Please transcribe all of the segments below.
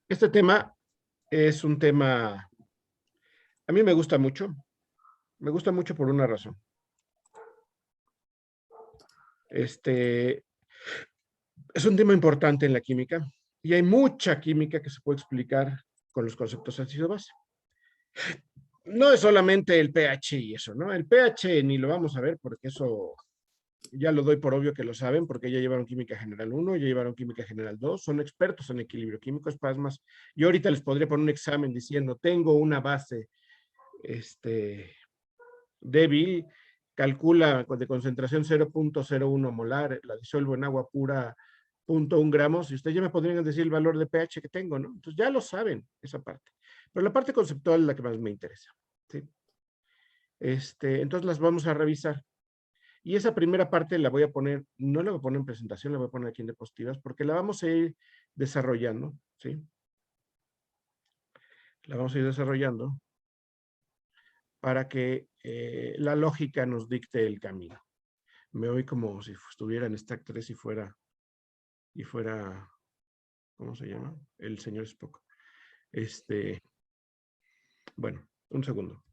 Este tema es un tema, a mí me gusta mucho por una razón. Este es un tema importante en la química y hay mucha química que se puede explicar con los conceptos ácido-base. No es solamente el pH y eso, ¿no? El pH ni lo vamos a ver porque eso ya lo doy por obvio que lo saben, porque ya llevaron química general 1, ya llevaron química general 2, son expertos en equilibrio químico, es más. Yo ahorita les podría poner un examen diciendo, tengo una base débil, calcula de concentración 0.01 molar, la disuelvo en agua pura 0.1 gramos, y ustedes ya me podrían decir el valor de pH que tengo, ¿no? Entonces ya lo saben, esa parte. Pero la parte conceptual es la que más me interesa, ¿sí? Entonces las vamos a revisar. Y esa primera parte la voy a poner, no la voy a poner en presentación, la voy a poner aquí en diapositivas, porque la vamos a ir desarrollando, ¿sí? La vamos a ir desarrollando para que la lógica nos dicte el camino. Me oí como si estuviera en Stack 3 y fuera, ¿cómo se llama? El señor Spock. Bueno, un segundo.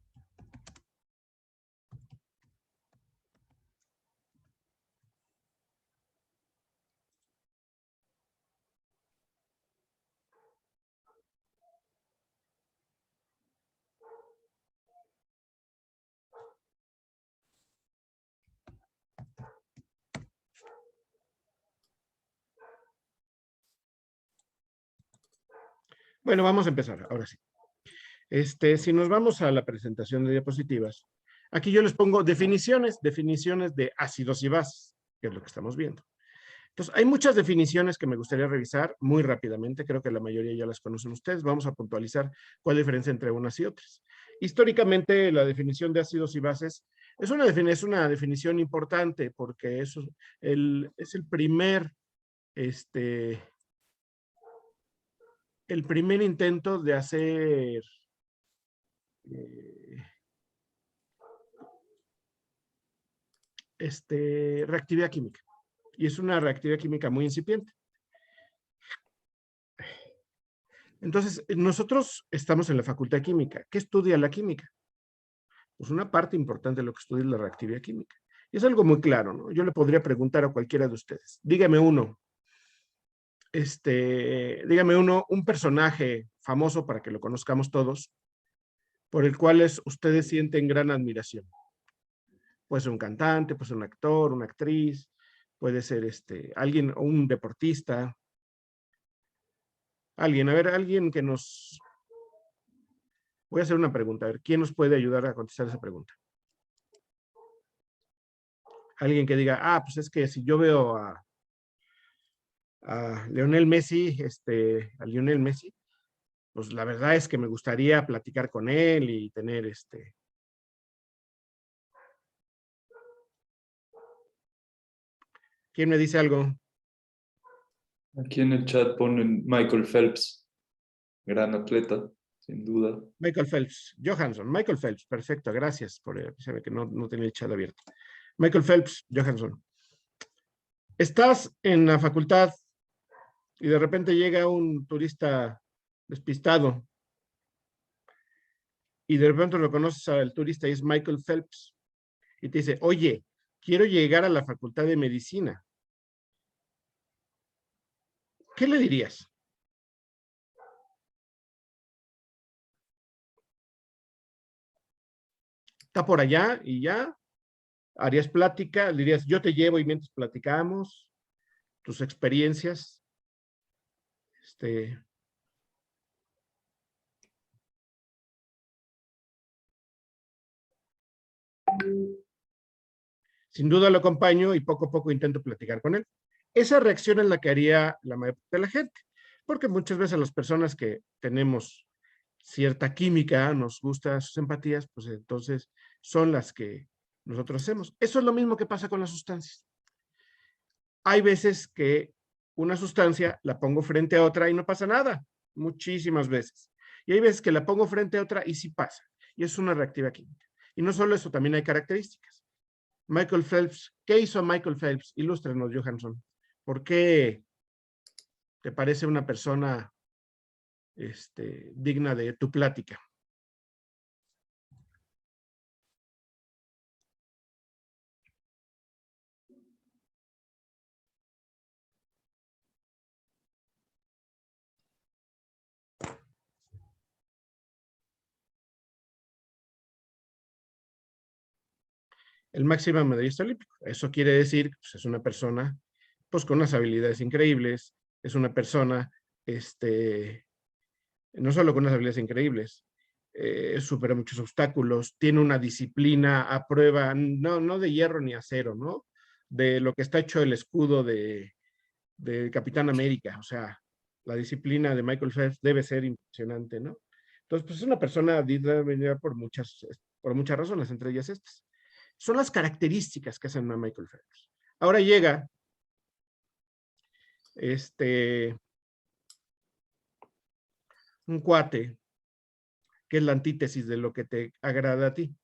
Bueno, vamos a empezar, ahora sí. Si nos vamos a la presentación de diapositivas, aquí yo les pongo definiciones de ácidos y bases, que es lo que estamos viendo. Entonces, hay muchas definiciones que me gustaría revisar muy rápidamente, creo que la mayoría ya las conocen ustedes, vamos a puntualizar cuál es la diferencia entre unas y otras. Históricamente, la definición de ácidos y bases es una definición importante porque es el primer, el primer intento de hacer eh, reactividad química. Y es una reactividad química muy incipiente. Entonces, nosotros estamos en la Facultad de Química. ¿Qué estudia la química? Pues una parte importante de lo que estudia es la reactividad química. Y es algo muy claro, ¿no? Yo le podría preguntar a cualquiera de ustedes. Dígame uno, un personaje famoso para que lo conozcamos todos, por el cual ustedes sienten gran admiración. Puede ser un cantante, puede ser un actor, una actriz, puede ser alguien, un deportista, alguien que nos... Voy a hacer una pregunta, a ver, ¿quién nos puede ayudar a contestar esa pregunta? Alguien que diga, pues es que si yo veo a Lionel Messi, pues la verdad es que me gustaría platicar con él y tener ¿Quién me dice algo? Aquí en el chat ponen Michael Phelps, gran atleta, sin duda. Michael Phelps, Johansson, Michael Phelps, perfecto, gracias por avisarme que no tenía el chat abierto. Michael Phelps, Johansson. Estás en la facultad y de repente llega un turista despistado y de repente lo conoces al turista y es Michael Phelps y te dice, oye, quiero llegar a la facultad de medicina. ¿Qué le dirías? Está por allá y ya, harías plática, le dirías, yo te llevo y mientras platicamos tus experiencias. Sin duda lo acompaño y poco a poco intento platicar con él. Esa reacción es la que haría la mayoría de la gente, porque muchas veces las personas que tenemos cierta química, nos gustan sus empatías, pues entonces son las que nosotros hacemos. Eso es lo mismo que pasa con las sustancias. Hay veces que una sustancia la pongo frente a otra y no pasa nada, muchísimas veces. Y hay veces que la pongo frente a otra y sí pasa. Y es una reactiva química. Y no solo eso, también hay características. Michael Phelps, ¿qué hizo Michael Phelps? Ilústrenos, Johansson. ¿Por qué te parece una persona digna de tu plática. El máximo medallista olímpico. Eso quiere decir que pues, es una persona pues, con unas habilidades increíbles, es una persona, no solo con unas habilidades increíbles, supera muchos obstáculos, tiene una disciplina a prueba, no de hierro ni acero, ¿no? De lo que está hecho el escudo de Capitán América, o sea, la disciplina de Michael Phelps debe ser impresionante, ¿no? Entonces, pues es una persona digna por muchas razones, entre ellas estas. Son las características que hacen a Michael Phelps. Ahora llega un cuate que es la antítesis de lo que te agrada a ti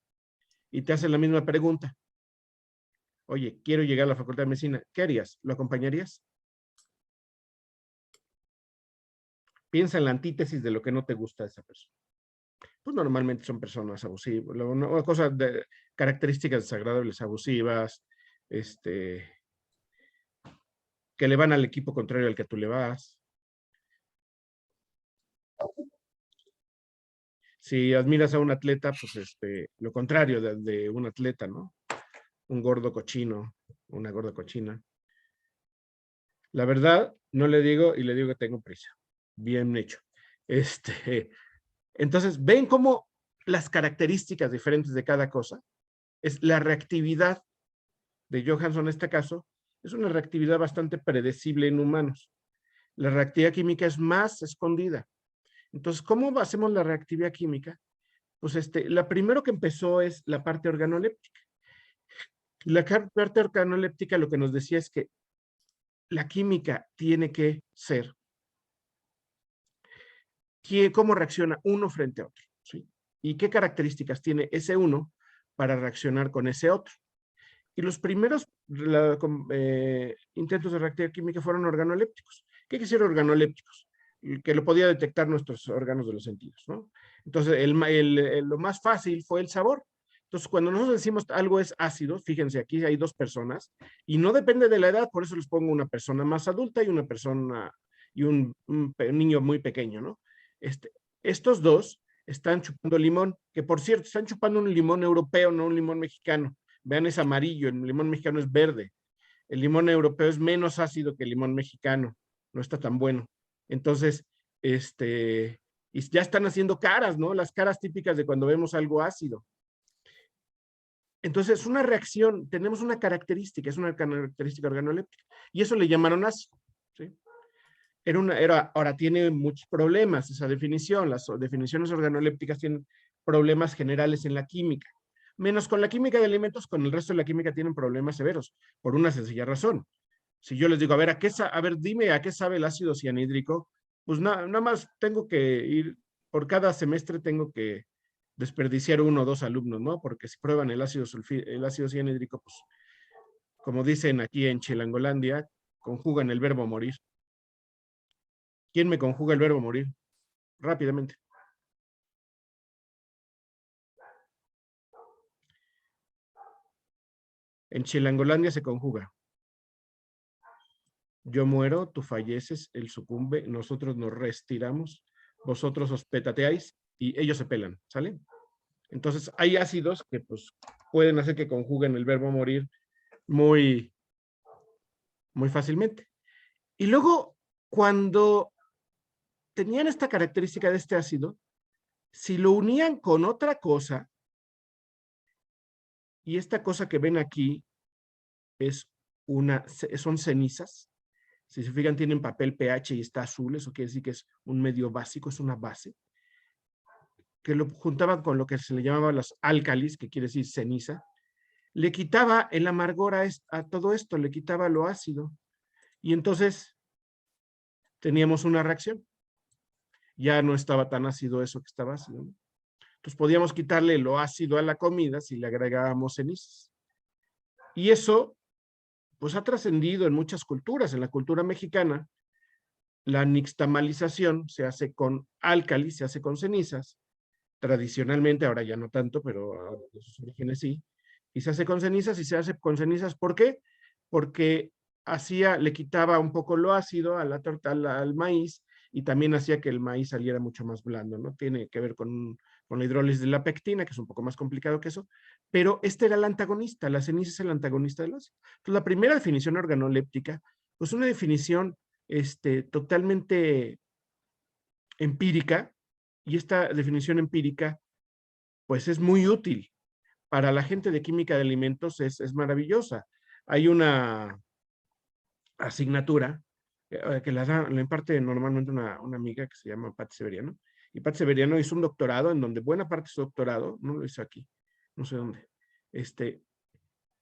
y te hace la misma pregunta. Oye, quiero llegar a la Facultad de Medicina. ¿Qué harías? ¿Lo acompañarías? Piensa en la antítesis de lo que no te gusta de esa persona. Pues normalmente son personas abusivas, cosas de características desagradables, abusivas, que le van al equipo contrario al que tú le vas. Si admiras a un atleta, pues lo contrario de un atleta, ¿no? Un gordo cochino, una gorda cochina. La verdad, no le digo y le digo que tengo prisa. Bien hecho. Entonces, ven cómo las características diferentes de cada cosa es la reactividad de Johansson en este caso, es una reactividad bastante predecible en humanos. La reactividad química es más escondida. Entonces, ¿cómo hacemos la reactividad química? Pues la primero que empezó es la parte organoléptica. La parte organoléptica lo que nos decía es que la química tiene que ser cómo reacciona uno frente a otro, ¿sí? Y qué características tiene ese uno para reaccionar con ese otro. Y los primeros intentos de reactividad química fueron organolépticos. ¿Qué quisieron organolépticos? Que lo podía detectar nuestros órganos de los sentidos, ¿no? Entonces, lo más fácil fue el sabor. Entonces, cuando nosotros decimos algo es ácido, fíjense, aquí hay dos personas, y no depende de la edad, por eso les pongo una persona más adulta y una persona, y un niño muy pequeño, ¿no? Estos dos están chupando limón, que por cierto, están chupando un limón europeo, no un limón mexicano. Vean, es amarillo, el limón mexicano es verde. El limón europeo es menos ácido que el limón mexicano, no está tan bueno. Entonces, y ya están haciendo caras, ¿no? Las caras típicas de cuando vemos algo ácido. Entonces, una reacción, tenemos una característica, es una característica organoléptica, y eso le llamaron ácido, ¿sí? Ahora tiene muchos problemas esa definición, las definiciones organolépticas tienen problemas generales en la química, menos con la química de alimentos, con el resto de la química tienen problemas severos, por una sencilla razón. Si yo les digo, a ver, dime a qué sabe el ácido cianhídrico, pues nada más tengo que ir, por cada semestre tengo que desperdiciar 1 o 2 alumnos, ¿no? Porque si prueban el ácido cianhídrico, pues, como dicen aquí en Chilangolandia, conjugan el verbo morir. ¿Quién me conjuga el verbo morir? Rápidamente. En Chilangolandia se conjuga. Yo muero, tú falleces, él sucumbe, nosotros nos retiramos, vosotros os petateáis y ellos se pelan, ¿sale? Entonces hay ácidos que pues pueden hacer que conjuguen el verbo morir muy, muy fácilmente. Y luego, cuando tenían esta característica de este ácido, si lo unían con otra cosa, y esta cosa que ven aquí son cenizas, si se fijan tienen papel pH y está azul, eso quiere decir que es un medio básico, es una base, que lo juntaban con lo que se le llamaba los álcalis, que quiere decir ceniza, le quitaba el amargor a todo esto, le quitaba lo ácido, y entonces teníamos una reacción. Ya no estaba tan ácido eso que estaba ácido, ¿no? Entonces podíamos quitarle lo ácido a la comida si le agregábamos cenizas. Y eso, pues ha trascendido en muchas culturas. En la cultura mexicana, La nixtamalización se hace con álcalis, se hace con cenizas. Tradicionalmente, ahora ya no tanto, pero de sus orígenes sí. Y se hace con cenizas y se hace con cenizas. ¿Por qué? Porque le quitaba un poco lo ácido a la torta, al maíz, y también hacía que el maíz saliera mucho más blando, ¿no? Tiene que ver con la hidrólisis de la pectina, que es un poco más complicado que eso, pero este era el antagonista, la ceniza es el antagonista del ácido. Entonces, la primera definición organoléptica, pues una definición totalmente empírica, y esta definición empírica, pues es muy útil. Para la gente de química de alimentos es maravillosa. Hay una asignatura que la imparte normalmente una amiga que se llama Pat Severiano, y Pat Severiano hizo un doctorado en donde buena parte de su doctorado, no lo hizo aquí, no sé dónde,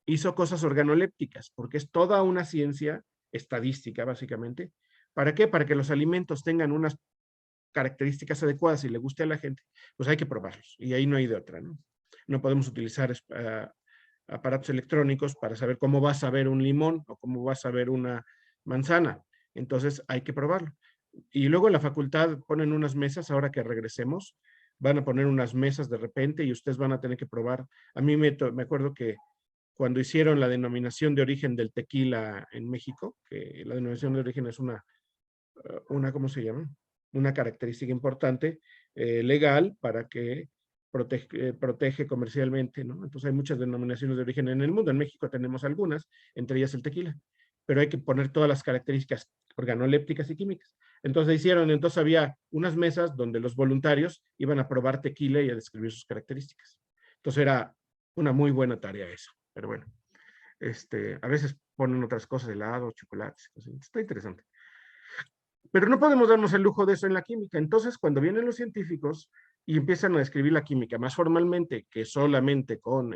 hizo cosas organolépticas, porque es toda una ciencia estadística, básicamente. ¿Para qué? Para que los alimentos tengan unas características adecuadas y le guste a la gente, pues hay que probarlos, y ahí no hay de otra, ¿no? No podemos utilizar aparatos electrónicos para saber cómo va a saber un limón o cómo va a saber una manzana. Entonces hay que probarlo. Y luego en la facultad ponen unas mesas, ahora que regresemos, van a poner unas mesas de repente y ustedes van a tener que probar. A mí me acuerdo que cuando hicieron la denominación de origen del tequila en México, que la denominación de origen es ¿cómo se llama? Una característica importante legal para que protege comercialmente, ¿no? Entonces hay muchas denominaciones de origen en el mundo. En México tenemos algunas, entre ellas el tequila, pero hay que poner todas las características organolépticas y químicas. Entonces había unas mesas donde los voluntarios iban a probar tequila y a describir sus características. Entonces era una muy buena tarea eso, pero bueno, a veces ponen otras cosas, helado, chocolates, está interesante. Pero no podemos darnos el lujo de eso en la química. Entonces, cuando vienen los científicos y empiezan a describir la química más formalmente que solamente con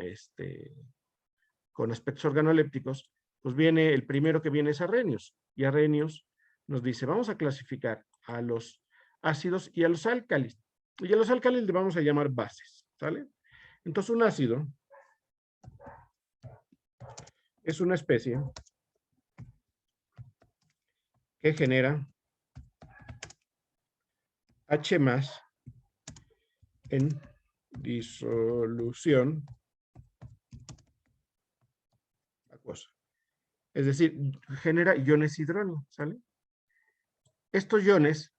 aspectos organolépticos, pues viene, el primero que viene es Arrhenius. Y Arrhenius nos dice, vamos a clasificar a los ácidos y a los álcalis. Y a los álcalis le vamos a llamar bases, ¿sale? Entonces, un ácido es una especie que genera H más en disolución acuosa. Es decir, genera iones hidróneo, ¿sale? Estos iones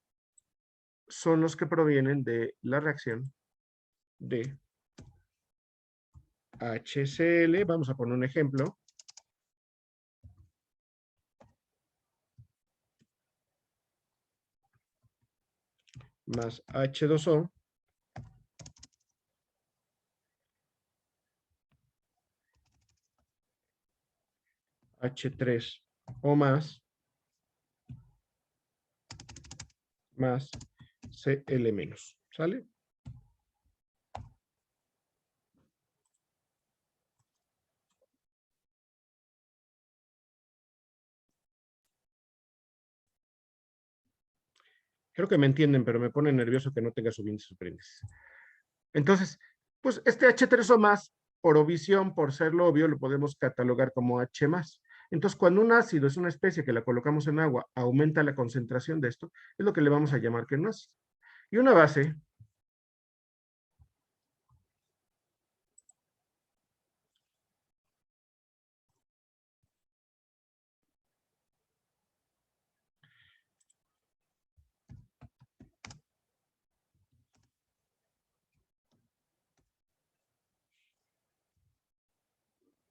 son los que provienen de la reacción de HCl. Vamos a poner un ejemplo. Más H2O. H3O más Cl menos, ¿sale? Creo que me entienden, pero me pone nervioso que no tenga subíndice superíndice. Entonces, pues este H3O más, por obvisión, por serlo obvio, lo podemos catalogar como H más. Entonces, cuando un ácido es una especie que la colocamos en agua, aumenta la concentración de esto, es lo que le vamos a llamar que es un ácido. Y una base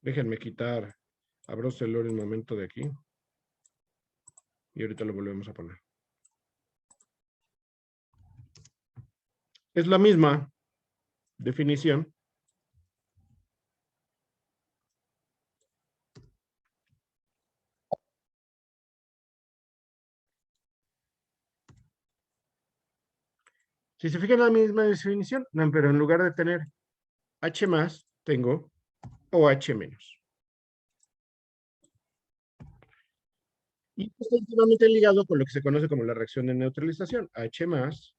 déjenme quitar a Brosselor un momento de aquí. Y ahorita lo volvemos a poner. Es la misma definición. Si se fijan, la misma definición, no, pero en lugar de tener H más, tengo OH menos. Y está íntimamente ligado con lo que se conoce como la reacción de neutralización. H más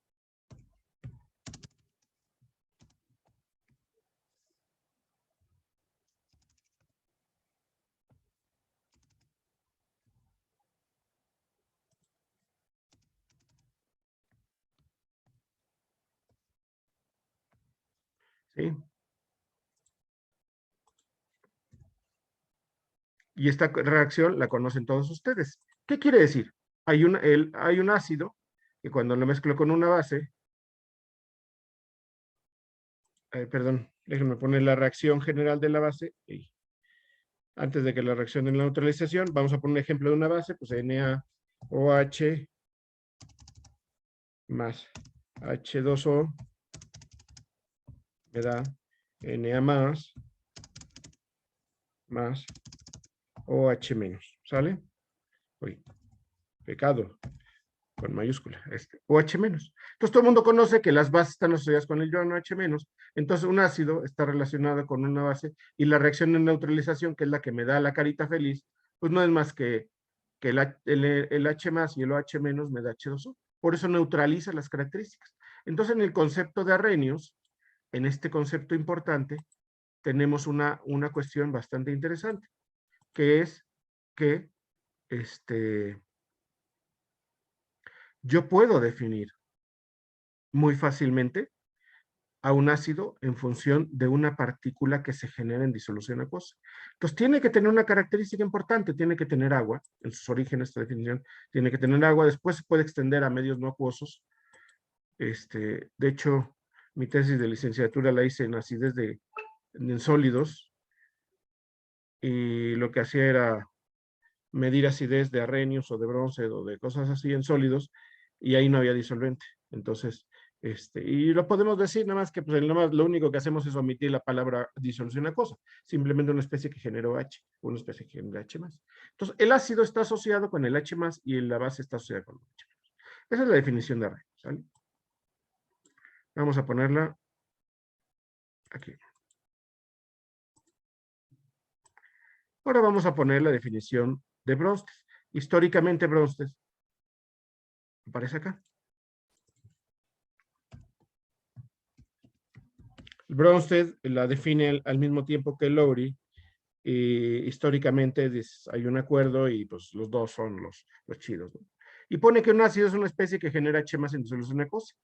¿sí? Y esta reacción la conocen todos ustedes. ¿Qué quiere decir? Hay un ácido que cuando lo mezclo con una base, perdón, déjenme poner la reacción general de la base. Y antes de que la reacción de la neutralización, vamos a poner un ejemplo de una base, pues NaOH más H2O me da Na más OH menos, ¿sale? Uy, pecado, con mayúscula, OH menos. Entonces todo el mundo conoce que las bases están asociadas con el ion OH menos, entonces un ácido está relacionado con una base y la reacción de neutralización, que es la que me da la carita feliz, pues no es más que el H más y el OH menos me da H2O. Por eso neutraliza las características. Entonces en el concepto de Arrhenius, en este concepto importante, tenemos una cuestión bastante interesante, que es que yo puedo definir muy fácilmente a un ácido en función de una partícula que se genera en disolución acuosa. Entonces tiene que tener una característica importante, tiene que tener agua, en sus orígenes esta definición tiene que tener agua, después se puede extender a medios no acuosos. De hecho, mi tesis de licenciatura la hice en acidez en sólidos, y lo que hacía era medir acidez de arrhenius o de bronce o de cosas así en sólidos, y ahí no había disolvente. Entonces, y lo podemos decir, nada más que pues, lo único que hacemos es omitir la palabra disolución acuosa, simplemente una especie que generó H, una especie que genera H más. Entonces, el ácido está asociado con el H más y la base está asociada con el H menos. Esa es la definición de arrhenius, ¿sale? Vamos a ponerla aquí. Ahora vamos a poner la definición de Bronsted. Históricamente Bronsted aparece acá. Bronsted la define al mismo tiempo que Lowry, y históricamente hay un acuerdo y pues los dos son los chidos, ¿no? Y pone que un ácido es una especie que genera H más en disolución acuosa.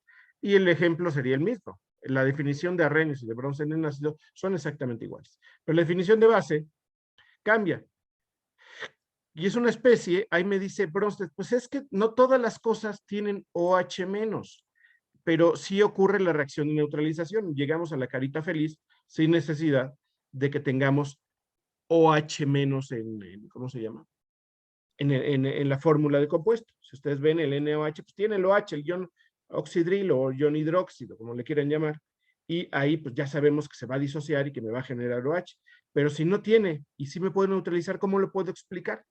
Y el ejemplo sería el mismo. La definición de Arrhenius y de Bronsted en un ácido son exactamente iguales. Pero la definición de base cambia. Y es una especie, ahí me dice Bronsted, pues es que no todas las cosas tienen OH menos, pero sí ocurre la reacción de neutralización. Llegamos a la carita feliz sin necesidad de que tengamos OH menos ¿cómo se llama? En la fórmula de compuesto. Si ustedes ven el NOH, pues tiene el OH, el ion oxidrilo o ion hidróxido, como le quieran llamar, y ahí pues ya sabemos que se va a disociar y que me va a generar OH. Pero si no tiene y sí me puede neutralizar, ¿cómo lo puedo explicar?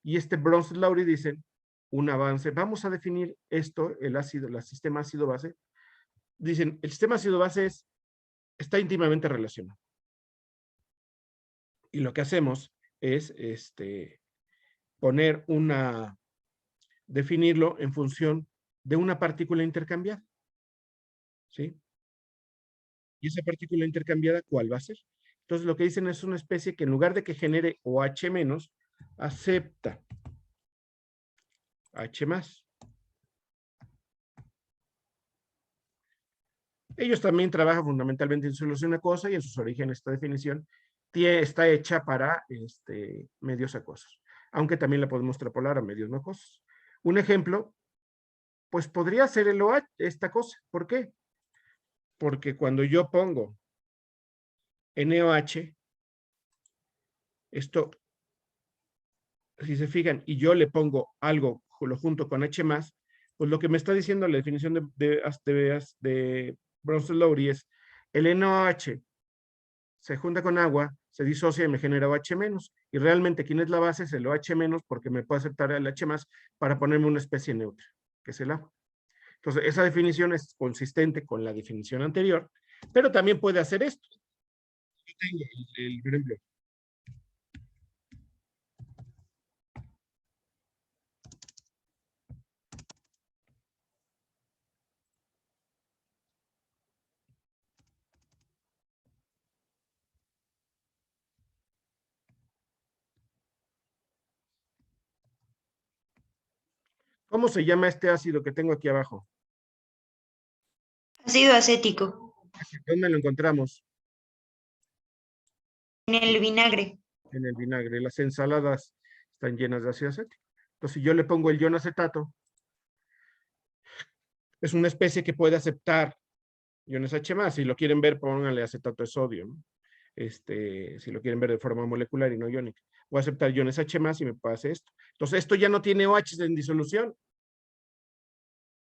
Y Bronsted-Lowry dicen un avance. Vamos a definir esto, el sistema ácido-base. Dicen, el sistema ácido-base está íntimamente relacionado. Y lo que hacemos es definirlo en función de una partícula intercambiada, ¿sí? Y esa partícula intercambiada, ¿cuál va a ser? Entonces lo que dicen es una especie que en lugar de que genere OH menos, acepta H más. Ellos también trabajan fundamentalmente en solución acuosa y en sus orígenes esta definición está hecha para medios acuosos, aunque también la podemos extrapolar a medios no acuosos. Un ejemplo, pues podría ser el OH, esta cosa. ¿Por qué? Porque cuando yo pongo NOH, esto, si se fijan, y yo le pongo algo, lo junto con H+, pues lo que me está diciendo la definición de Bronsted-Lowry es el NOH se junta con agua, se disocia y me genera OH-, y realmente ¿quién es la base? Es el OH- porque me puede aceptar el H+, para ponerme una especie neutra, que es el agua. Entonces, esa definición es consistente con la definición anterior, pero también puede hacer esto. Yo tengo por ejemplo, ¿cómo se llama este ácido que tengo aquí abajo? Ácido acético. ¿Dónde lo encontramos? En el vinagre. En el vinagre. Las ensaladas están llenas de ácido acético. Entonces, si yo le pongo el ion acetato, es una especie que puede aceptar iones H+. Si lo quieren ver, pónganle acetato de sodio, ¿no? Si lo quieren ver de forma molecular y no iónica. Voy a aceptar iones H+ y me pasa esto. Entonces, esto ya no tiene OH en disolución.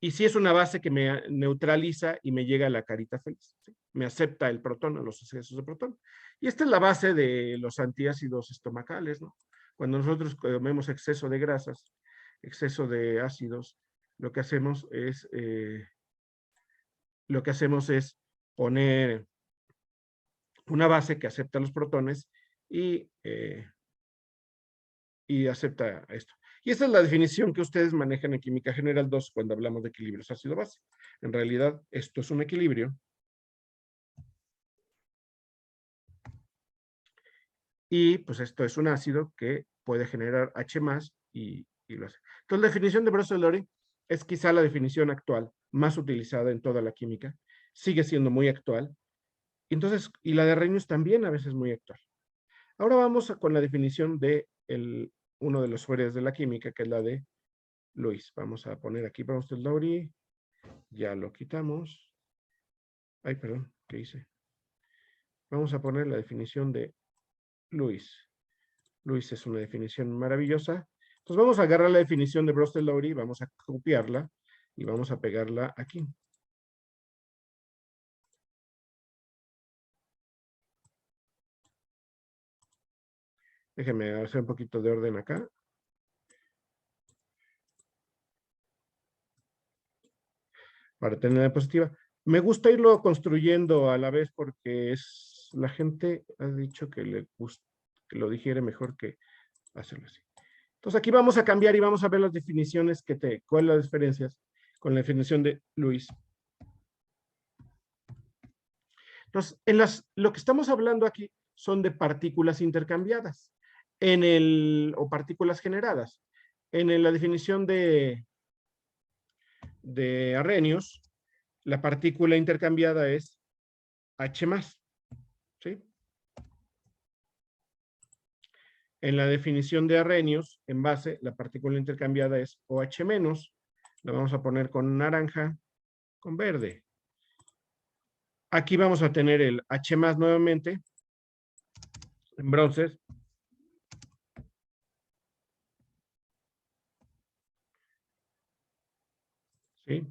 Y sí es una base que me neutraliza y me llega a la carita feliz. ¿Sí? Me acepta el protón, los excesos de protón. Y esta es la base de los antiácidos estomacales, ¿no? Cuando nosotros comemos exceso de grasas, exceso de ácidos, lo que hacemos es poner una base que acepta los protones y acepta esto. Y esta es la definición que ustedes manejan en Química General 2 cuando hablamos de equilibrios ácido-base. En realidad, esto es un equilibrio. Y pues esto es un ácido que puede generar H+ y lo hace. Entonces, la definición de Brother-Lowry es quizá la definición actual, más utilizada en toda la química. Sigue siendo muy actual. Entonces, y la de Arrhenius también a veces muy actual. Ahora vamos con la definición de uno de los fueres de la química, que es la de Lewis. Vamos a poner aquí Brother-Lowry. Ya lo quitamos. Ay, perdón, ¿qué hice? Vamos a poner la definición de Lewis. Lewis es una definición maravillosa. Entonces vamos a agarrar la definición de Brother-Lowry, vamos a copiarla y vamos a pegarla aquí. Déjenme hacer un poquito de orden acá. Para tener la diapositiva. Me gusta irlo construyendo a la vez porque la gente ha dicho que le gusta, que lo digiere mejor que hacerlo así. Entonces aquí vamos a cambiar y vamos a ver las definiciones cuáles son las diferencias con la definición de Lewis. Entonces, lo que estamos hablando aquí son de partículas intercambiadas o partículas generadas. En la definición de Arrhenius, la partícula intercambiada es H+, ¿sí? En la definición de Arrhenius, en base, la partícula intercambiada es OH-, la vamos a poner con naranja, con verde. Aquí vamos a tener el H+ nuevamente, en bronces. ¿Sí?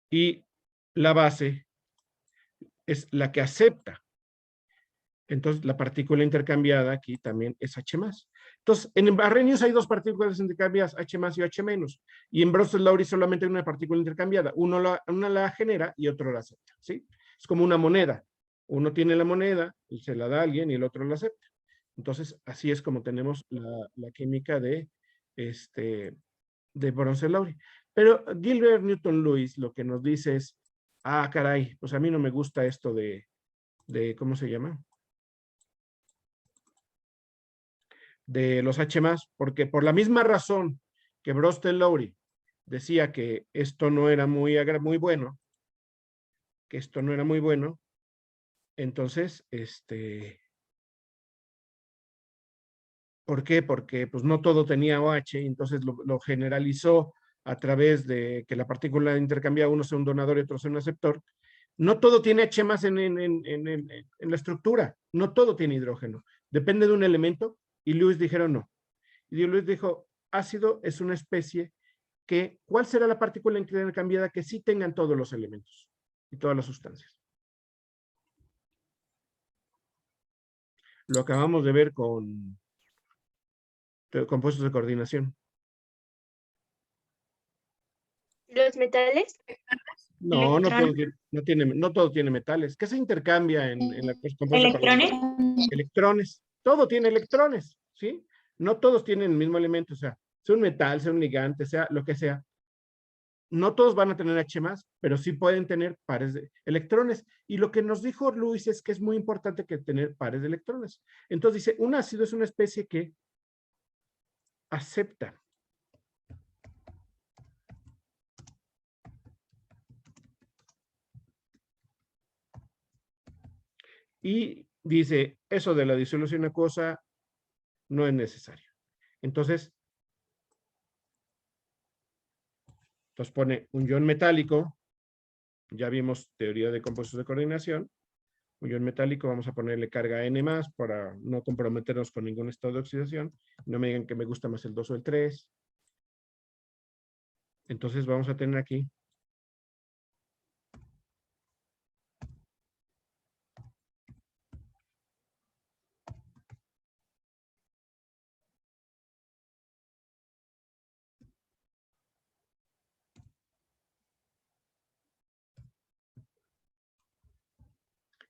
Y la base es la que acepta. Entonces, la partícula intercambiada aquí también es H+. Entonces, en Arrhenius hay dos partículas intercambiadas, H+ y OH-. Y en Brother-Lowry solamente hay una partícula intercambiada. Una la genera y otro la acepta. ¿Sí? Es como una moneda. Uno tiene la moneda y se la da a alguien y el otro la acepta. Entonces, así es como tenemos la química de Brother-Lowry. Pero Gilbert Newton Lewis lo que nos dice es, caray, pues a mí no me gusta esto de ¿cómo se llama? De los H+, porque por la misma razón que Brother-Lowry decía que esto no era muy bueno, entonces, ¿por qué? Porque pues no todo tenía OH, entonces lo generalizó a través de que la partícula intercambiada, uno sea un donador y otro sea un aceptor. No todo tiene H+ en la estructura, no todo tiene hidrógeno, depende de un elemento, y Lewis dijeron no. Y Lewis dijo, ácido es una especie que, ¿cuál será la partícula intercambiada que sí tengan todos los elementos y todas las sustancias? Lo acabamos de ver con compuestos de coordinación. ¿Los metales? No, no todo tiene metales. ¿Qué se intercambia en la compuestos de ¿Electrones? coordinación? Electrones. Todo tiene electrones, ¿sí? No todos tienen el mismo elemento, o sea un metal, sea un ligante, sea lo que sea. No todos van a tener H+, pero sí pueden tener pares de electrones. Y lo que nos dijo Lewis es que es muy importante que tener pares de electrones. Entonces dice, un ácido es una especie que acepta y dice, eso de la disolución acuosa no es necesario. Entonces pone un ion metálico, ya vimos teoría de compuestos de coordinación, un ion metálico, vamos a ponerle carga N+, para no comprometernos con ningún estado de oxidación, no me digan que me gusta más el 2 o el 3. Entonces vamos a tener aquí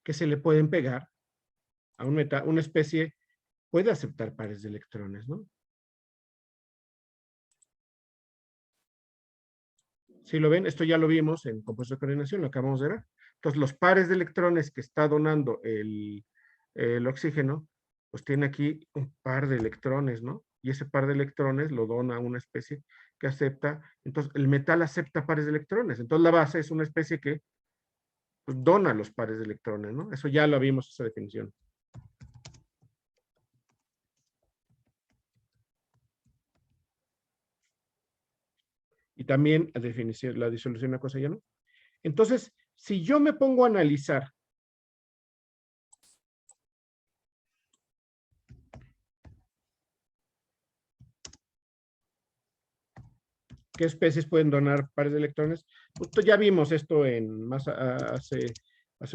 que se le pueden pegar a un metal, una especie puede aceptar pares de electrones, ¿no? Si lo ven, esto ya lo vimos en compuestos de coordinación, lo acabamos de ver. Entonces, los pares de electrones que está donando el oxígeno, pues tiene aquí un par de electrones, ¿no? Y ese par de electrones lo dona a una especie que acepta, entonces el metal acepta pares de electrones. Entonces, la base es una especie que pues, dona los pares de electrones, ¿no? Eso ya lo vimos, esa definición. Y también la disolución acuosa ya no. Entonces, si yo me pongo a analizar qué especies pueden donar pares de electrones, justo ya vimos esto hace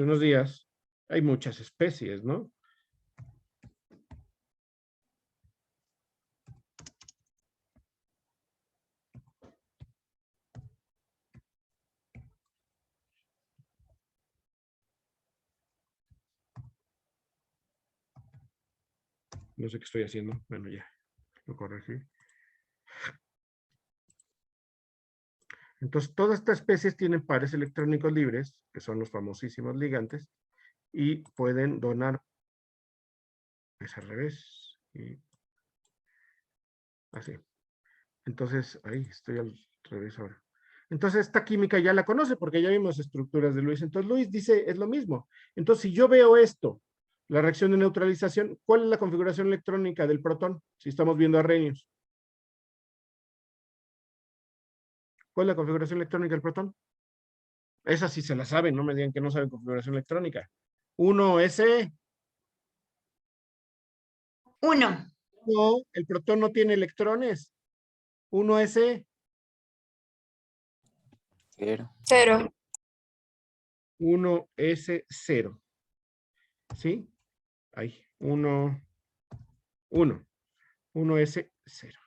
unos días. Hay muchas especies, ¿no? No sé qué estoy haciendo. Bueno, ya, lo corregí. Entonces, todas estas especies tienen pares electrónicos libres, que son los famosísimos ligantes, y pueden donar, es al revés, y así. Entonces, ahí estoy al revés ahora. Entonces, esta química ya la conoce, porque ya vimos estructuras de Luis. Entonces, Luis dice, es lo mismo. Entonces, si yo veo esto, la reacción de neutralización, ¿cuál es la configuración electrónica del protón? Si estamos viendo Arrhenius. ¿Cuál es la configuración electrónica del protón? Esa sí se la saben, no me digan que no saben configuración electrónica. 1s. 1. No, el protón no tiene electrones. 1s. 0. 1s0. ¿Sí? Ahí. 1. 1s0.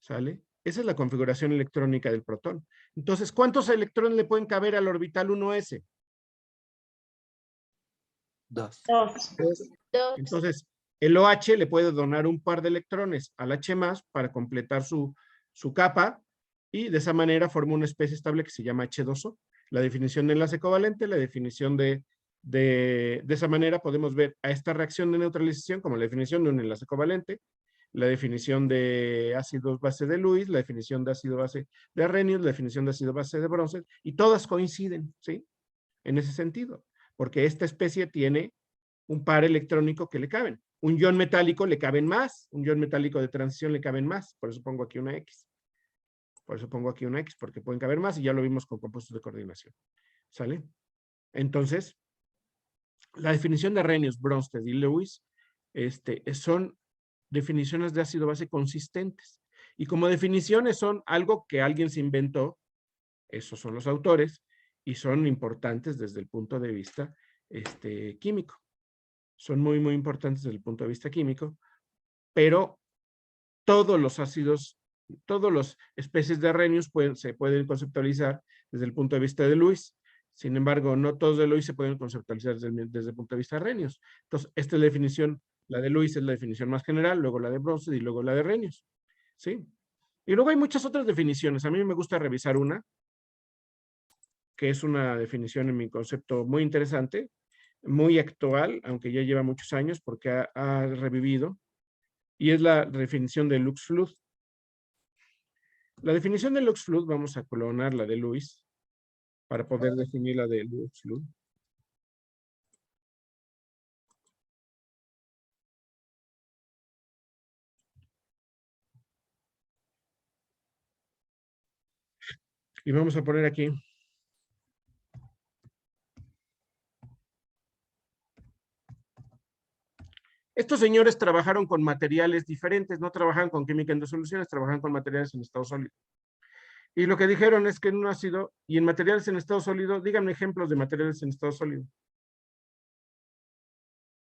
¿Sale? Esa es la configuración electrónica del protón. Entonces, ¿cuántos electrones le pueden caber al orbital 1s? 2. 2. Entonces, el OH le puede donar un par de electrones al H+ para completar su capa y de esa manera forma una especie estable que se llama H2O. La definición de enlace covalente, la definición de esa manera podemos ver a esta reacción de neutralización como la definición de un enlace covalente, la definición de ácido base de Lewis, la definición de ácido base de Arrhenius, la definición de ácido base de Bronsted, y todas coinciden, ¿sí? En ese sentido, porque esta especie tiene un par electrónico que le caben. Un ion metálico le caben más, un ion metálico de transición le caben más, por eso pongo aquí una X. Por eso pongo aquí una X, porque pueden caber más y ya lo vimos con compuestos de coordinación. ¿Sale? Entonces, la definición de Arrhenius, Bronsted y Lewis son definiciones de ácido base consistentes. Y como definiciones son algo que alguien se inventó, esos son los autores, y son importantes desde el punto de vista químico. Son muy, muy importantes desde el punto de vista químico, pero todos los ácidos, todas las especies de Arrhenius se pueden conceptualizar desde el punto de vista de Lewis. Sin embargo, no todos de Lewis se pueden conceptualizar desde el punto de vista de Arrhenius. Entonces, esta es la definición, la de Lewis es la definición más general, luego la de Bronsted y luego la de Arrhenius. ¿Sí? Y luego hay muchas otras definiciones. A mí me gusta revisar una, que es una definición en mi concepto muy interesante, muy actual, aunque ya lleva muchos años porque ha revivido, y es la definición de Lux-Fludd. La definición de Lux-Fludd, vamos a colonar la de Lewis para poder definir la de Lux-Fludd. Y vamos a poner aquí. Estos señores trabajaron con materiales diferentes, no trabajan con química en dos soluciones, trabajan con materiales en estado sólido. Y lo que dijeron es que en un ácido y en materiales en estado sólido, díganme ejemplos de materiales en estado sólido.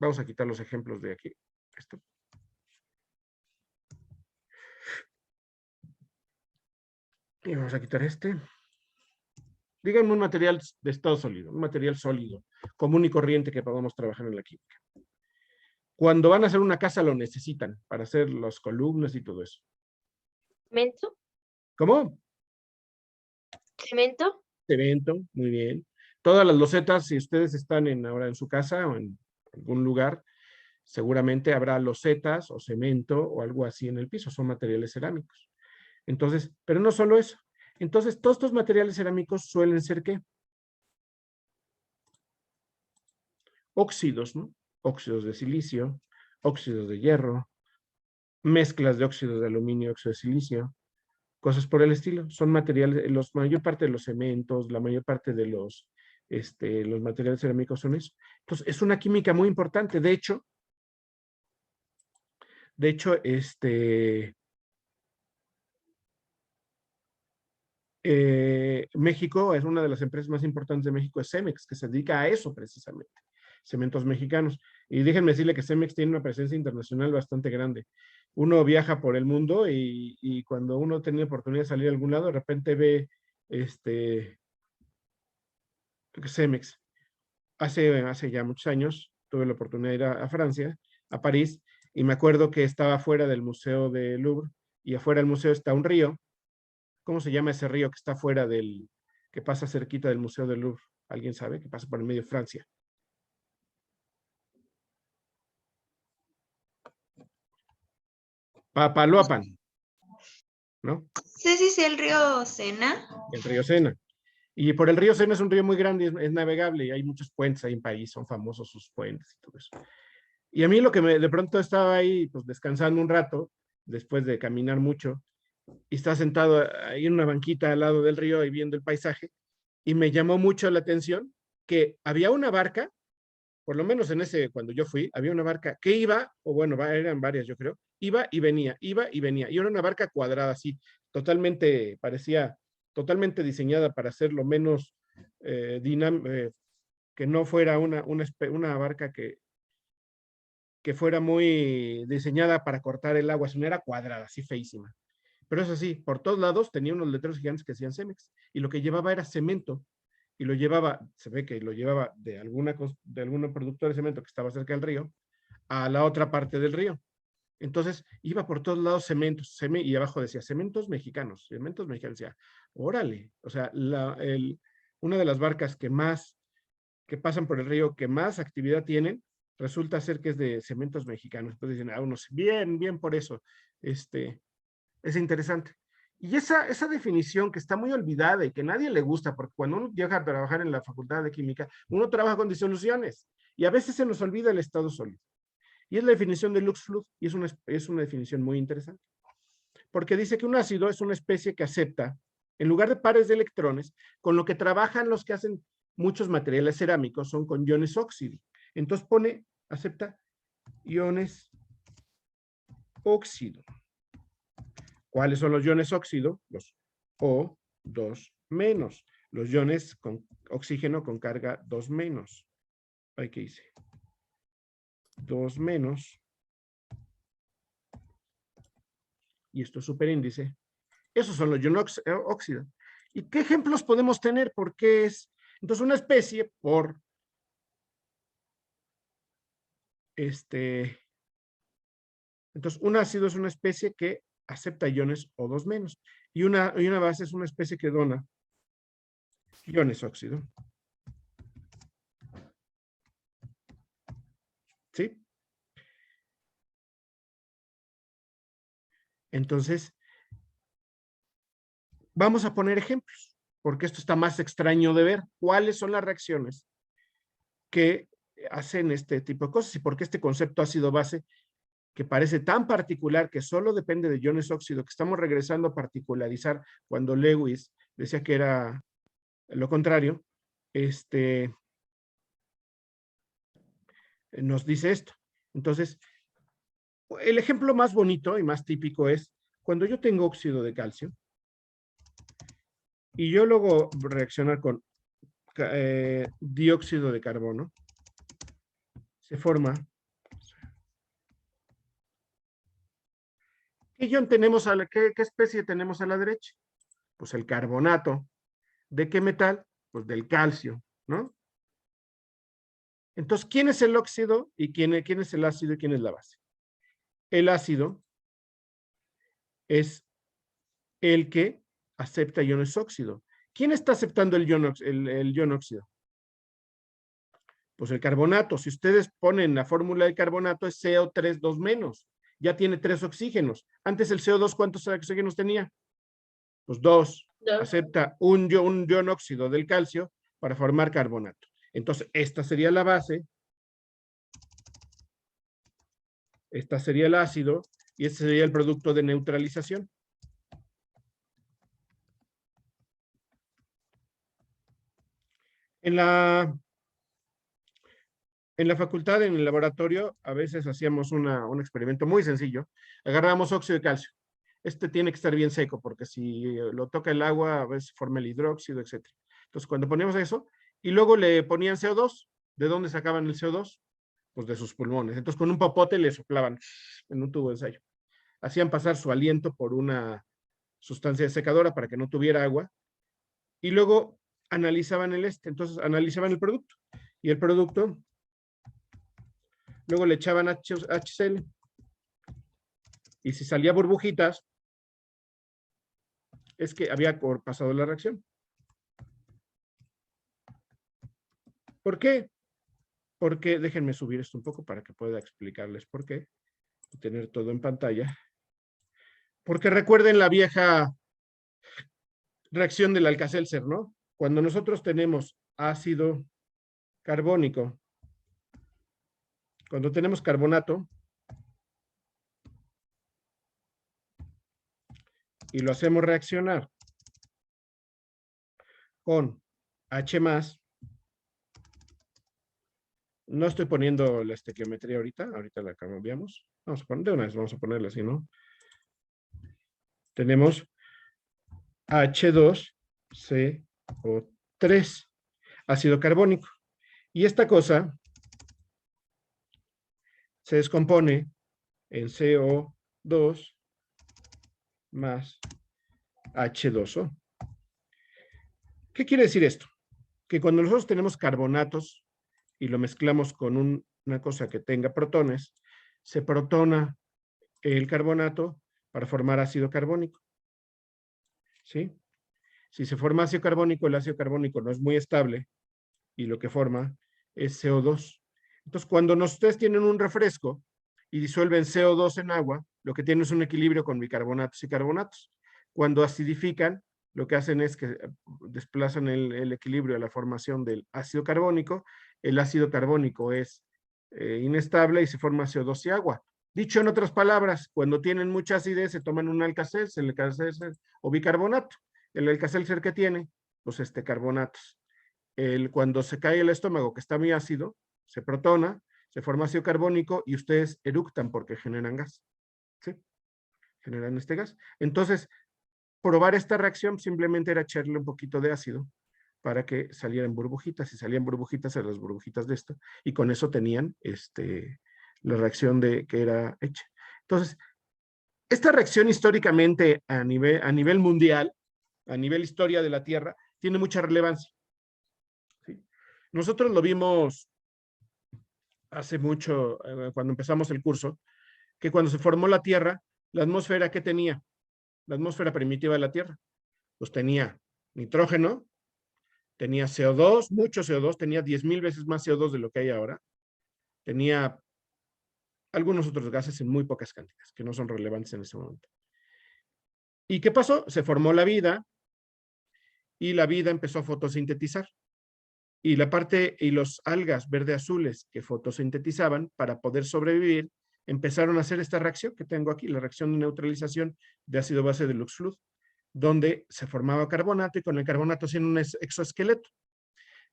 Vamos a quitar los ejemplos de aquí. Esto. Y vamos a quitar este. Díganme un material de estado sólido, un material sólido, común y corriente que podamos trabajar en la química. Cuando van a hacer una casa lo necesitan para hacer las columnas y todo eso. ¿Cemento? ¿Cómo? ¿Cemento? Cemento, muy bien. Todas las losetas, si ustedes están ahora en su casa o en algún lugar, seguramente habrá losetas o cemento o algo así en el piso, son materiales cerámicos. Entonces, pero no solo eso. Entonces, todos estos materiales cerámicos suelen ser ¿qué? Óxidos, ¿no? Óxidos de silicio, óxidos de hierro, mezclas de óxidos de aluminio, óxido de silicio, cosas por el estilo. Son materiales, la mayor parte de los cementos, la mayor parte de los materiales cerámicos son eso. Entonces, es una química muy importante. De hecho, México es una de las empresas más importantes de México, es Cemex, que se dedica a eso precisamente, cementos mexicanos. Y déjenme decirle que Cemex tiene una presencia internacional bastante grande. Uno viaja por el mundo y cuando uno tiene oportunidad de salir a algún lado, de repente ve Cemex. Hace ya muchos años tuve la oportunidad de ir a Francia, a París, y me acuerdo que estaba fuera del Museo del Louvre, y afuera del museo está un río. ¿Cómo se llama ese río que está fuera que pasa cerquita del Museo del Louvre? ¿Alguien sabe? Que pasa por el medio de Francia. Papaloapan, ¿no? Sí, el río Sena. El río Sena. Y por el río Sena es un río muy grande, es navegable, y hay muchos puentes ahí en París, son famosos sus puentes y todo eso. Y a mí de pronto estaba ahí, pues descansando un rato, después de caminar mucho, y estaba sentado ahí en una banquita al lado del río y viendo el paisaje, y me llamó mucho la atención que había una barca, por lo menos cuando yo fui, había una barca que iba, o bueno, eran varias yo creo, iba y venía, y era una barca cuadrada así, parecía totalmente diseñada para ser lo menos que no fuera una barca que fuera muy diseñada para cortar el agua, sino era cuadrada, así feísima. Pero eso sí, por todos lados tenía unos letreros gigantes que decían Cemex, y lo que llevaba era cemento, y se ve que lo llevaba de alguna productora de cemento que estaba cerca del río, a la otra parte del río. Entonces, iba por todos lados cementos, y abajo decía, cementos mexicanos, decía, órale, o sea, una de las barcas que pasan por el río, que más actividad tienen, resulta ser que es de cementos mexicanos. Entonces dicen, unos, bien por eso, es interesante. Y esa definición que está muy olvidada y que a nadie le gusta, porque cuando uno llega a trabajar en la Facultad de Química, uno trabaja con disoluciones y a veces se nos olvida el estado sólido. Y es la definición de Lux-Fluch y es una definición muy interesante. Porque dice que un ácido es una especie que acepta, en lugar de pares de electrones, con lo que trabajan los que hacen muchos materiales cerámicos, son con iones óxido. Entonces acepta iones óxido. ¿Cuáles son los iones óxido? Los O2 menos. Los iones con oxígeno con carga 2 menos. Ahí que hice. 2 menos. Y esto es superíndice. Esos son los iones óxido. ¿Y qué ejemplos podemos tener? ¿Por qué es? Entonces, una especie entonces, un ácido es una especie que acepta iones O2 menos. Y una base es una especie que dona iones óxido. ¿Sí? Entonces, vamos a poner ejemplos, porque esto está más extraño de ver. ¿Cuáles son las reacciones que hacen este tipo de cosas? Y por qué este concepto ácido-base, que parece tan particular, que solo depende de iones óxido, que estamos regresando a particularizar cuando Lewis decía que era lo contrario, nos dice esto. Entonces, el ejemplo más bonito y más típico es cuando yo tengo óxido de calcio y yo luego reaccionar con dióxido de carbono, se forma. ¿Qué ion tenemos qué especie tenemos a la derecha? Pues el carbonato. ¿De qué metal? Pues del calcio, ¿no? Entonces, ¿quién es el óxido y quién es el ácido y quién es la base? El ácido es el que acepta iones óxido. ¿Quién está aceptando el ion óxido? Pues el carbonato. Si ustedes ponen la fórmula del carbonato es CO3 2 menos. Ya tiene 3 oxígenos. Antes el CO2, ¿cuántos oxígenos tenía? Pues 2. Acepta un ion óxido del calcio para formar carbonato. Entonces, esta sería la base. Esta sería el ácido y este sería el producto de neutralización. En la facultad, en el laboratorio, a veces hacíamos un experimento muy sencillo. Agarramos óxido de calcio. Este tiene que estar bien seco porque si lo toca el agua, a veces forma el hidróxido, etc. Entonces, cuando poníamos eso, y luego le ponían CO2, ¿de dónde sacaban el CO2? Pues de sus pulmones. Entonces, con un popote le soplaban en un tubo de ensayo. Hacían pasar su aliento por una sustancia secadora para que no tuviera agua, y luego analizaban entonces analizaban el producto, y el producto, luego le echaban HCl, y si salía burbujitas, es que había pasado la reacción. ¿Por qué? Porque, déjenme subir esto un poco para que pueda explicarles por qué, y tener todo en pantalla. Porque recuerden la vieja reacción del Alka-Seltzer, ¿no? Cuando nosotros tenemos ácido carbónico, cuando tenemos carbonato, y lo hacemos reaccionar con H+, no estoy poniendo la estequiometría ahorita la cambiamos. Vamos a poner de una vez, vamos a ponerla así, ¿no? Tenemos H2CO3, ácido carbónico. Y esta cosa se descompone en CO2 más H2O. ¿Qué quiere decir esto? Que cuando nosotros tenemos carbonatos y lo mezclamos con una cosa que tenga protones, se protona el carbonato para formar ácido carbónico. ¿Sí? Si se forma ácido carbónico, el ácido carbónico no es muy estable y lo que forma es CO2. Entonces, cuando ustedes tienen un refresco y disuelven CO2 en agua, lo que tienen es un equilibrio con bicarbonatos y carbonatos. Cuando acidifican, lo que hacen es que desplazan el equilibrio a la formación del ácido carbónico. El ácido carbónico es inestable y se forma CO2 y agua. Dicho en otras palabras, cuando tienen mucha acidez, se toman un Alka-Seltzer, el Alka-Seltzer o bicarbonato. El Alka-Seltzer que tiene, pues carbonatos. Cuando se cae el estómago, que está muy ácido, se protona, se forma ácido carbónico y ustedes eructan porque generan gas. ¿Sí? Generan este gas. Entonces, probar esta reacción simplemente era echarle un poquito de ácido para que salieran burbujitas, y salían burbujitas a las burbujitas de esto, y con eso tenían la reacción que era hecha. Entonces, esta reacción históricamente a nivel mundial, a nivel historia de la Tierra, tiene mucha relevancia. ¿Sí? Nosotros lo vimos hace mucho, cuando empezamos el curso, que cuando se formó la Tierra, la atmósfera, ¿qué tenía? La atmósfera primitiva de la Tierra. Pues tenía nitrógeno, tenía CO2, mucho CO2, tenía 10,000 veces más CO2 de lo que hay ahora. Tenía algunos otros gases en muy pocas cantidades, que no son relevantes en ese momento. ¿Y qué pasó? Se formó la vida, y la vida empezó a fotosintetizar. Y los algas verde-azules que fotosintetizaban para poder sobrevivir, empezaron a hacer esta reacción que tengo aquí, la reacción de neutralización de ácido base de Lux-Fluid. donde se formaba carbonato y con el carbonato hacían un exoesqueleto.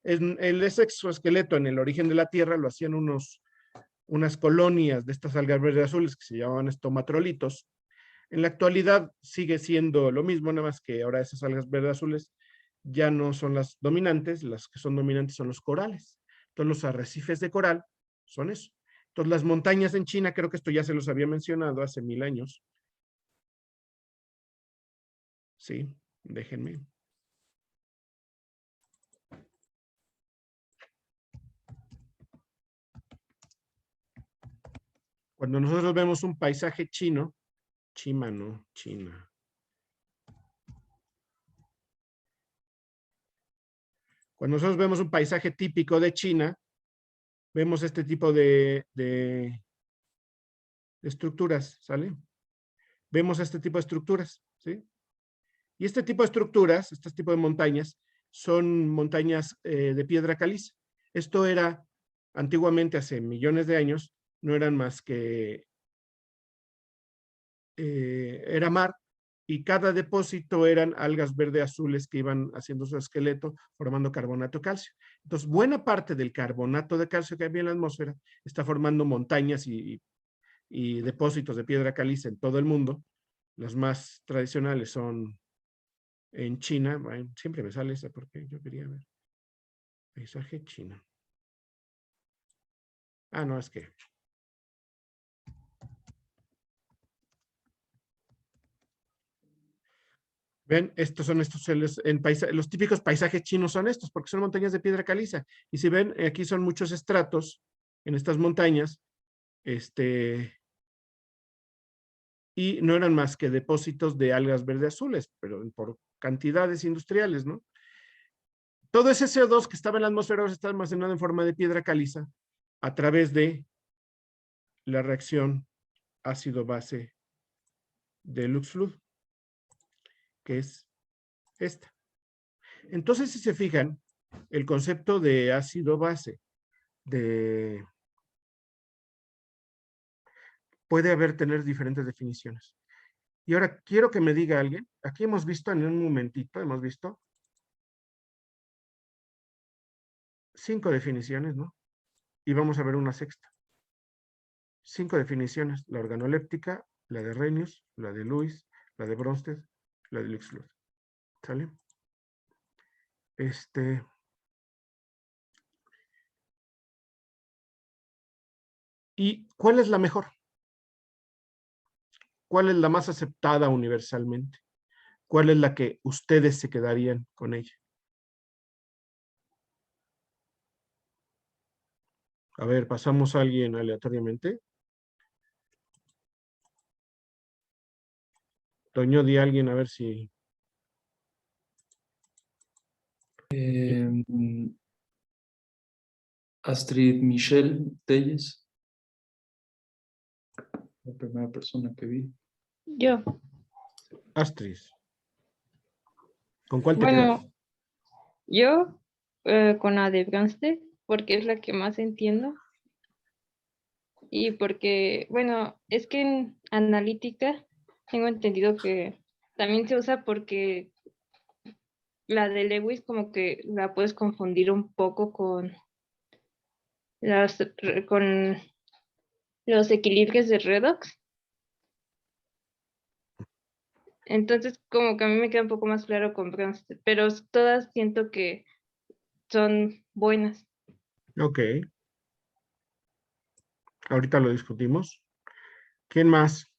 Ese exoesqueleto en el origen de la Tierra lo hacían unas colonias de estas algas verdes azules que se llamaban estomatrolitos. En la actualidad sigue siendo lo mismo, nada más que ahora esas algas verdes azules ya no son las dominantes, las que son dominantes son los corales. Entonces los arrecifes de coral son eso. Entonces las montañas en China, creo que esto ya se los había mencionado hace 1000 años. Sí, déjenme. Cuando nosotros vemos un paisaje chino, China. Cuando nosotros vemos un paisaje típico de China, vemos este tipo de estructuras, ¿sale? Vemos este tipo de estructuras, ¿sí? Y este tipo de estructuras, este tipo de montañas, son montañas de piedra caliza. Esto era, antiguamente, hace millones de años, no eran más que, era mar, y cada depósito eran algas verde-azules que iban haciendo su esqueleto, formando carbonato de calcio. Entonces, buena parte del carbonato de calcio que había en la atmósfera está formando montañas y depósitos de piedra caliza en todo el mundo. Los más tradicionales son en China. Bueno, siempre me sale esa porque yo quería ver. Paisaje chino. Ah, no, es que... Ven, estos son los típicos paisajes chinos son estos, porque son montañas de piedra caliza. Y si ven, aquí son muchos estratos en estas montañas, y no eran más que depósitos de algas verde azules, pero por cantidades industriales, ¿no? Todo ese CO2 que estaba en la atmósfera está almacenado en forma de piedra caliza a través de la reacción ácido-base de Lux-Fluid, que es esta. Entonces, si se fijan, el concepto de ácido-base puede tener diferentes definiciones. Y ahora quiero que me diga alguien, aquí hemos visto en un momentito, hemos visto 5 definiciones, ¿no? Y vamos a ver una sexta. 5 definiciones, la organoléptica, la de Arrhenius, la de Lewis, la de Bronsted, la de Lux-Fluid. ¿Sale? ¿Y cuál es la mejor? ¿Cuál es la más aceptada universalmente? ¿Cuál es la que ustedes se quedarían con ella? A ver, pasamos a alguien aleatoriamente. Toño, di a alguien a ver si... Astrid Michelle Telles, la primera persona que vi. Yo. Astrid. ¿Con cuál te quedas? Bueno, yo con la de Bronsted, porque es la que más entiendo. Y porque, bueno, es que en analítica tengo entendido que también se usa porque la de Lewis como que la puedes confundir un poco con con los equilibrios de redox. Entonces, como que a mí me queda un poco más claro con Bronsted, pero todas siento que son buenas. Ok. Ahorita lo discutimos. ¿Quién más?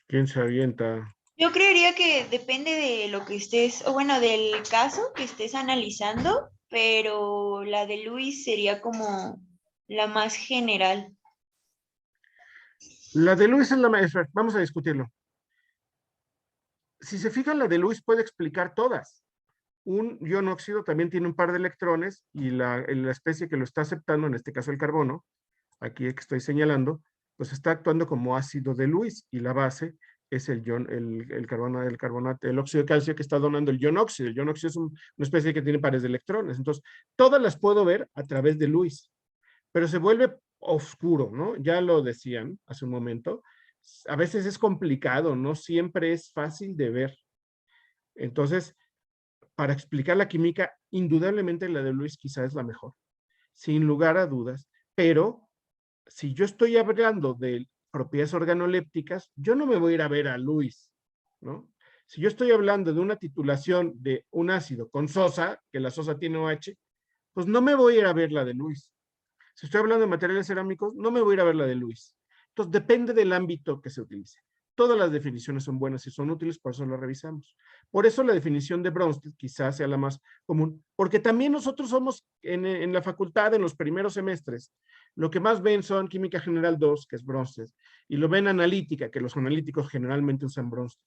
¿Quién se avienta? Yo creería que depende de lo que estés, o bueno, del caso que estés analizando, pero la de Luis sería como la más general. La de Luis es la maestra. Vamos a discutirlo. Si se fijan, la de Luis puede explicar todas. Un ion óxido también tiene un par de electrones y la especie que lo está aceptando, en este caso el carbono, aquí que estoy señalando, pues está actuando como ácido de Lewis y la base es el carbonato, el óxido de calcio que está donando el ion óxido. El ion óxido es una especie que tiene pares de electrones. Entonces, todas las puedo ver a través de Lewis, pero se vuelve oscuro, ¿no? Ya lo decían hace un momento. A veces es complicado, no siempre es fácil de ver. Entonces, para explicar la química, indudablemente la de Lewis quizá es la mejor, sin lugar a dudas, pero si yo estoy hablando de propiedades organolépticas, yo no me voy a ir a ver a Lewis, ¿no? Si yo estoy hablando de una titulación de un ácido con sosa, que la sosa tiene OH, pues no me voy a ir a ver la de Lewis. Si estoy hablando de materiales cerámicos, no me voy a ir a ver la de Lewis. Entonces, depende del ámbito que se utilice. Todas las definiciones son buenas y son útiles, por eso las revisamos. Por eso la definición de Bronsted quizás sea la más común, porque también nosotros somos en la facultad, en los primeros semestres, lo que más ven son Química General 2, que es Bronsted, y lo ven analítica, que los analíticos generalmente usan Bronsted.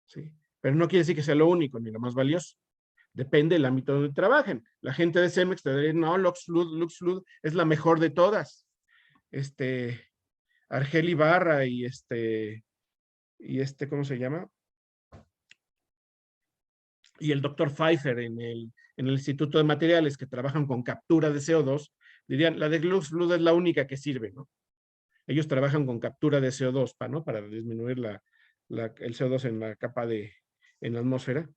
¿Sí? Pero no quiere decir que sea lo único ni lo más valioso. Depende del ámbito donde trabajen. La gente de CEMEX te diría, no, LuxFluid es la mejor de todas. Argel Ibarra y ¿cómo se llama? Y el doctor Pfeiffer en el Instituto de Materiales que trabajan con captura de CO2, dirían, la de LuxFluid es la única que sirve, ¿no? Ellos trabajan con captura de CO2, ¿no? Para disminuir el CO2 en la capa en la atmósfera,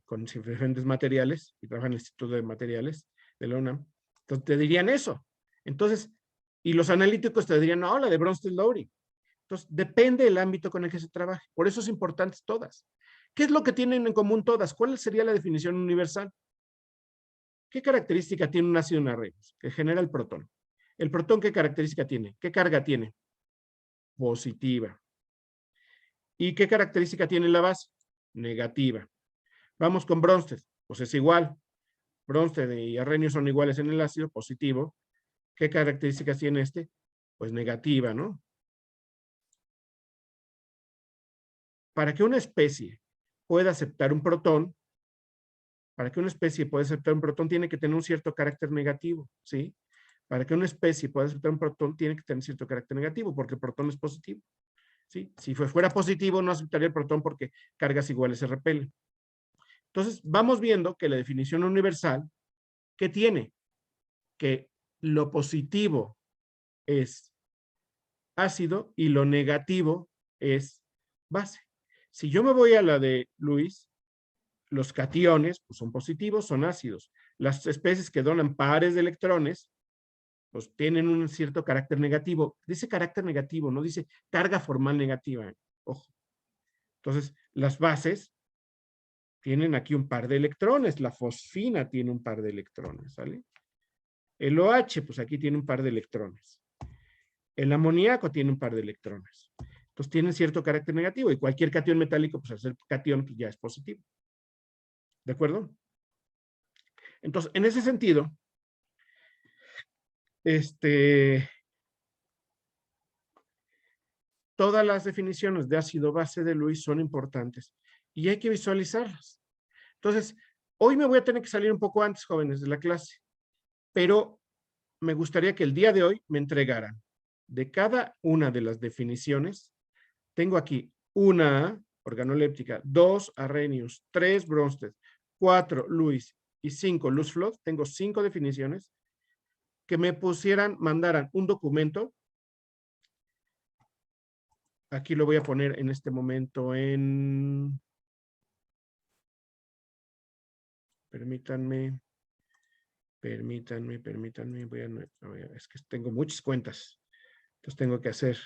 con diferentes materiales, y trabajan en el Instituto de Materiales de la UNAM. Entonces te dirían eso. Entonces, y los analíticos te dirían, no, la de Bronsted-Lowry. Entonces, depende del ámbito con el que se trabaje. Por eso es importante todas. ¿Qué es lo que tienen en común todas? ¿Cuál sería la definición universal? ¿Qué característica tiene un ácido anaerobio? Que genera el protón. ¿El protón qué característica tiene? ¿Qué carga tiene? Positiva. ¿Y qué característica tiene la base? Negativa. Vamos con Bronsted. Pues es igual. Bronsted y arrenio son iguales en el ácido, positivo. ¿Qué características tiene este? Pues negativa, ¿no? Para que una especie pueda aceptar un protón, tiene que tener un cierto carácter negativo, ¿sí? Para que una especie pueda aceptar un protón, tiene que tener cierto carácter negativo, porque el protón es positivo, ¿sí? Si fuera positivo, no aceptaría el protón porque cargas iguales se repelen. Entonces, vamos viendo que la definición universal, ¿qué tiene? Que lo positivo es ácido y lo negativo es base. Si yo me voy a la de Lewis, los cationes pues, son positivos, son ácidos. Las especies que donan pares de electrones, pues tienen un cierto carácter negativo. Dice carácter negativo, no dice carga formal negativa. Ojo. Entonces, las bases tienen aquí un par de electrones. La fosfina tiene un par de electrones, ¿sale? El OH, pues aquí tiene un par de electrones. El amoníaco tiene un par de electrones. Entonces, tienen cierto carácter negativo y cualquier cation metálico, pues al ser cation, pues ya es positivo. ¿De acuerdo? Entonces, en ese sentido, todas las definiciones de ácido base de Lewis son importantes y hay que visualizarlas. Entonces, hoy me voy a tener que salir un poco antes, jóvenes, de la clase, pero me gustaría que el día de hoy me entregaran de cada una de las definiciones. Tengo aquí una organoléptica, 2 Arrhenius, 3 Bronsted, 4 Lewis y 5 LuxFluid. Tengo 5 definiciones que me mandaran un documento. Aquí lo voy a poner en este momento permítanme, es que tengo muchas cuentas, entonces tengo que hacer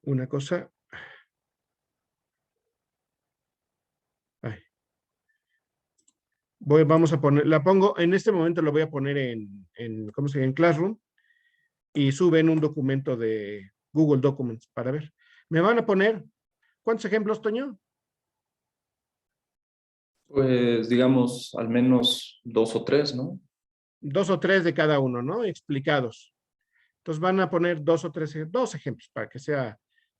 una cosa. Ay. Vamos a poner, la pongo, en este momento lo voy a poner ¿cómo se llama? En Classroom, y suben un documento de Google Documents para ver. Me van a poner, ¿cuántos ejemplos, Toño? Pues digamos al menos 2 o 3, ¿no? 2 o 3 de cada uno, ¿no? Explicados. Entonces van a poner 2 o 3, 2 ejemplos para que sea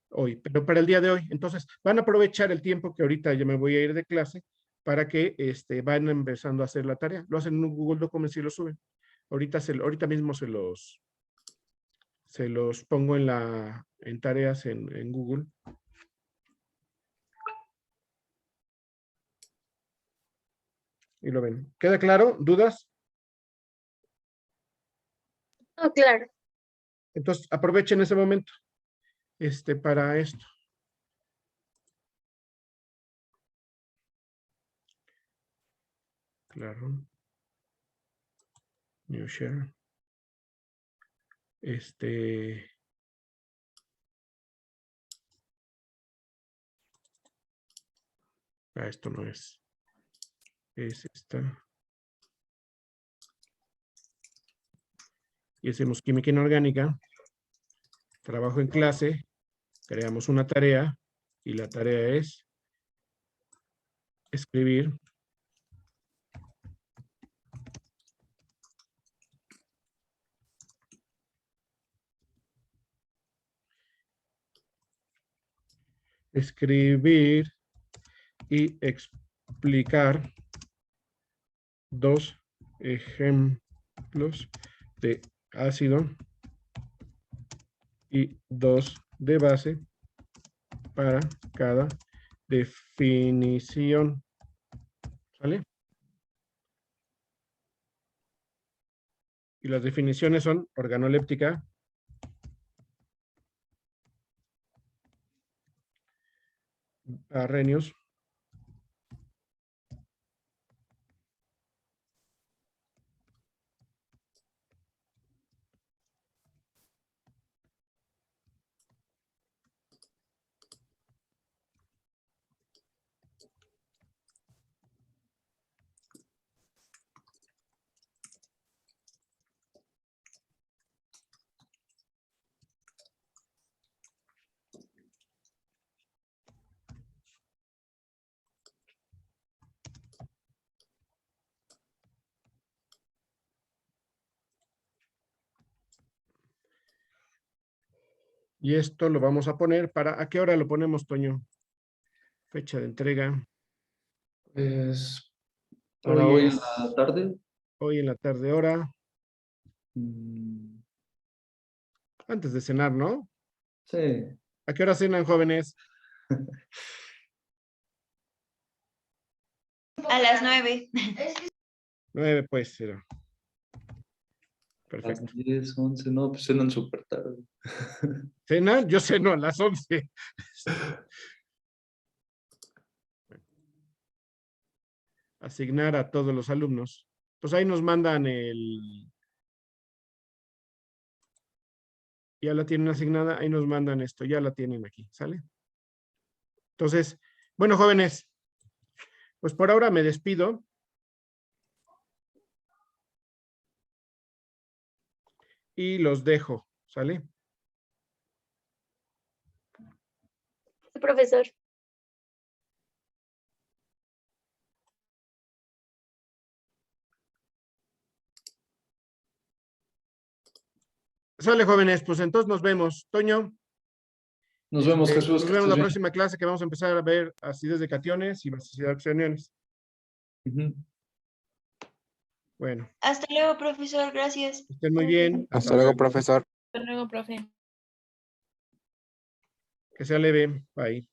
hoy, pero para el día de hoy. Entonces van a aprovechar el tiempo que ahorita ya me voy a ir de clase para que van empezando a hacer la tarea. Lo hacen en un Google Documents y lo suben. Ahorita mismo se los pongo en tareas en Google. Y lo ven. ¿Queda claro? ¿Dudas? Oh, claro. Entonces, aprovechen ese momento para esto. Claro. New share. Esto no es. Es esta. Y hacemos química inorgánica. Trabajo en clase. Creamos una tarea. Y la tarea es escribir y explicar 2 ejemplos de ácido y 2 de base para cada definición. ¿Sale? Y las definiciones son organoléptica, Arrhenius, y esto lo vamos a poner para, ¿a qué hora lo ponemos, Toño? Fecha de entrega. Pues para hoy en la tarde. Hoy en la tarde hora, mm, antes de cenar, ¿no? Sí. ¿A qué hora cenan, jóvenes? A las 9. 9, pues, será. A las Perfecto. 10, 11, no, pues cenan súper tarde. ¿Cenan? Yo ceno a las 11. Asignar a todos los alumnos. Pues ahí nos mandan ya la tienen asignada, ahí nos mandan esto, ya la tienen aquí, ¿sale? Entonces, bueno, jóvenes, pues por ahora me despido. Y los dejo, ¿sale? Profesor. Sale, jóvenes, pues entonces nos vemos. Toño. Nos vemos, Jesús. Nos que vemos estés la bien. próxima clase que vamos a empezar a ver acidez de cationes y basicidad de oxidiones. Ujú. Bueno, Hasta luego, profesor. Gracias. que estén muy bien. Hasta luego, profesor. Hasta luego, profe. Que sea leve. Bye.